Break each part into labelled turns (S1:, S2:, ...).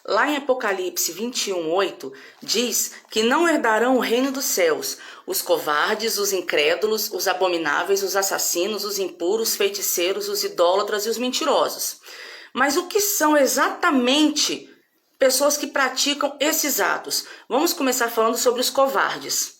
S1: Lá em Apocalipse 21:8, diz que não herdarão o reino dos céus os covardes, os incrédulos, os abomináveis, os assassinos, os impuros, os feiticeiros, os idólatras e os mentirosos. Mas o que são exatamente pessoas que praticam esses atos? Vamos começar falando sobre os covardes.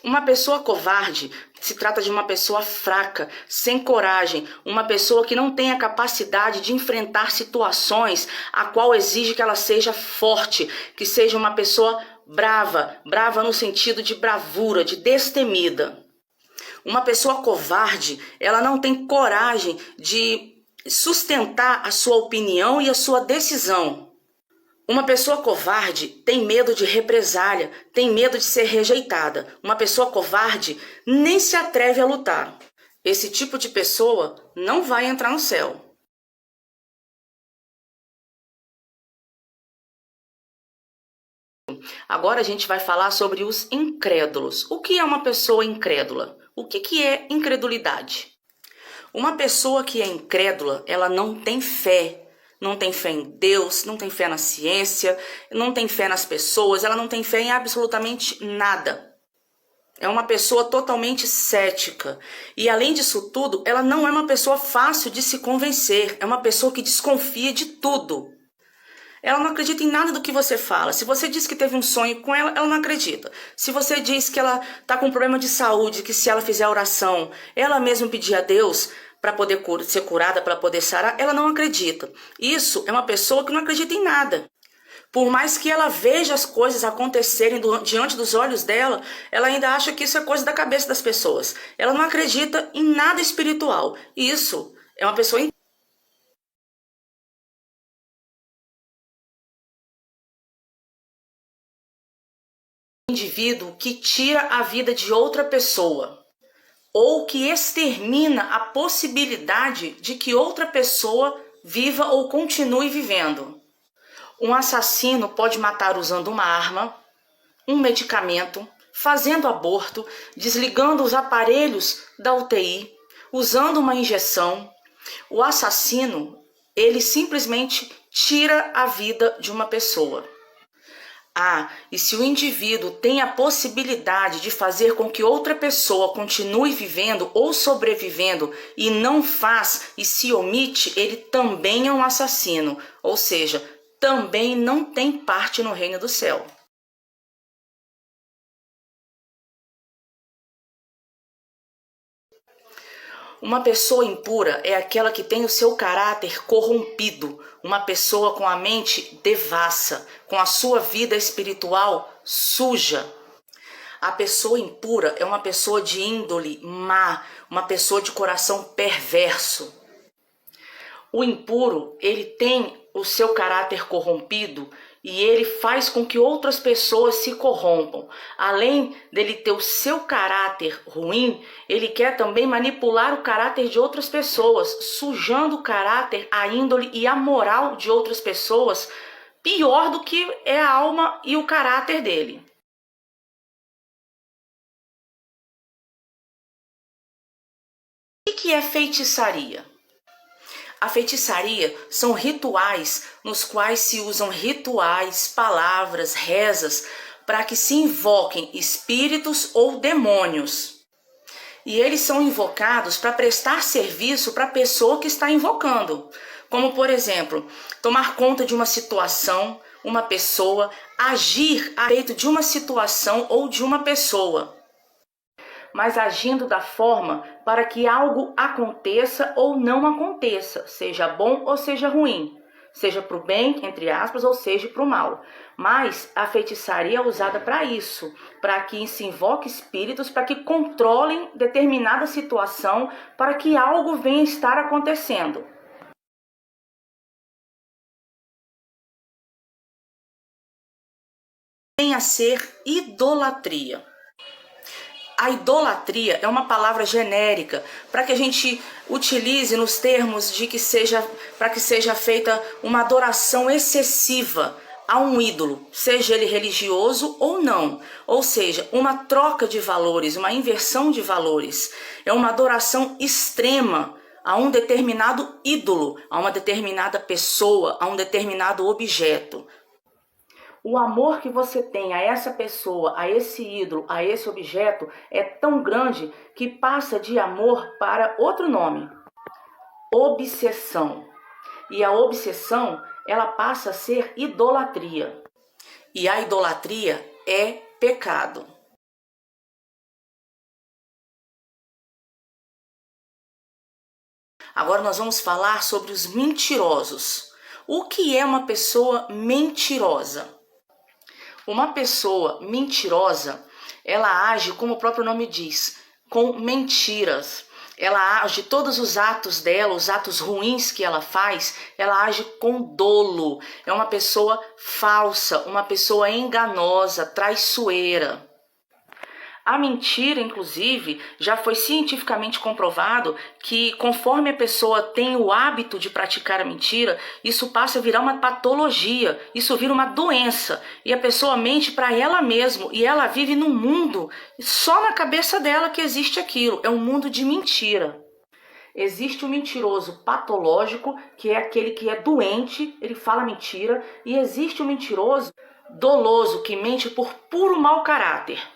S1: Uma pessoa covarde se trata de uma pessoa fraca, sem coragem, uma pessoa que não tem a capacidade de enfrentar situações a qual exige que ela seja forte, que seja uma pessoa brava, brava no sentido de bravura, de destemida. Uma pessoa covarde, ela não tem coragem de sustentar a sua opinião e a sua decisão. Uma pessoa covarde tem medo de represália, tem medo de ser rejeitada. Uma pessoa covarde nem se atreve a lutar. Esse tipo de pessoa não vai entrar no céu. Agora a gente vai falar sobre os incrédulos. O que é uma pessoa incrédula? O que é incredulidade? Uma pessoa que é incrédula, ela não tem fé. Não tem fé em Deus, não tem fé na ciência, não tem fé nas pessoas, ela não tem fé em absolutamente nada. É uma pessoa totalmente cética. E além disso tudo, ela não é uma pessoa fácil de se convencer. É uma pessoa que desconfia de tudo. Ela não acredita em nada do que você fala. Se você diz que teve um sonho com ela, ela não acredita. Se você diz que ela está com um problema de saúde, que se ela fizer oração, ela mesma pedir a Deus para poder ser curada, para poder sarar, ela não acredita. Isso é uma pessoa que não acredita em nada. Por mais que ela veja as coisas acontecerem diante dos olhos dela, ela ainda acha que isso é coisa da cabeça das pessoas. Ela não acredita em nada espiritual. Isso é uma pessoa indivíduo que tira a vida de outra pessoa, ou que extermina a possibilidade de que outra pessoa viva ou continue vivendo. Um assassino pode matar usando uma arma, um medicamento, fazendo aborto, desligando os aparelhos da UTI, usando uma injeção. O assassino, ele simplesmente tira a vida de uma pessoa. E se o indivíduo tem a possibilidade de fazer com que outra pessoa continue vivendo ou sobrevivendo e não faz e se omite, ele também é um assassino, ou seja, também não tem parte no reino do céu. Uma pessoa impura é aquela que tem o seu caráter corrompido, uma pessoa com a mente devassa, com a sua vida espiritual suja. A pessoa impura é uma pessoa de índole má, uma pessoa de coração perverso. O impuro, ele tem o seu caráter corrompido e ele faz com que outras pessoas se corrompam. Além dele ter o seu caráter ruim, ele quer também manipular o caráter de outras pessoas, sujando o caráter, a índole e a moral de outras pessoas, pior do que é a alma e o caráter dele. O que é feitiçaria? A feitiçaria são rituais nos quais se usam rituais, palavras, rezas, para que se invoquem espíritos ou demônios. E eles são invocados para prestar serviço para a pessoa que está invocando. Como, por exemplo, tomar conta de uma situação, uma pessoa, agir a respeito de uma situação ou de uma pessoa, mas agindo da forma para que algo aconteça ou não aconteça, seja bom ou seja ruim, seja para o bem, entre aspas, ou seja para o mal. Mas a feitiçaria é usada para isso, para que se invoque espíritos, para que controlem determinada situação, para que algo venha estar acontecendo. Vem a ser idolatria. A idolatria é uma palavra genérica para que a gente utilize nos termos de que para que seja feita uma adoração excessiva a um ídolo, seja ele religioso ou não. Ou seja, uma troca de valores, uma inversão de valores. É uma adoração extrema a um determinado ídolo, a uma determinada pessoa, a um determinado objeto. O amor que você tem a essa pessoa, a esse ídolo, a esse objeto é tão grande que passa de amor para outro nome: obsessão. E a obsessão, ela passa a ser idolatria. E a idolatria é pecado. Agora nós vamos falar sobre os mentirosos. O que é uma pessoa mentirosa? Uma pessoa mentirosa, ela age, como o próprio nome diz, com mentiras. Ela age, todos os atos dela, os atos ruins que ela faz, ela age com dolo. É uma pessoa falsa, uma pessoa enganosa, traiçoeira. A mentira, inclusive, já foi cientificamente comprovado que conforme a pessoa tem o hábito de praticar a mentira, isso passa a virar uma patologia, isso vira uma doença. E a pessoa mente para ela mesma e ela vive num mundo, só na cabeça dela que existe aquilo. É um mundo de mentira. Existe o mentiroso patológico, que é aquele que é doente, ele fala mentira. E existe o mentiroso doloso, que mente por puro mau caráter.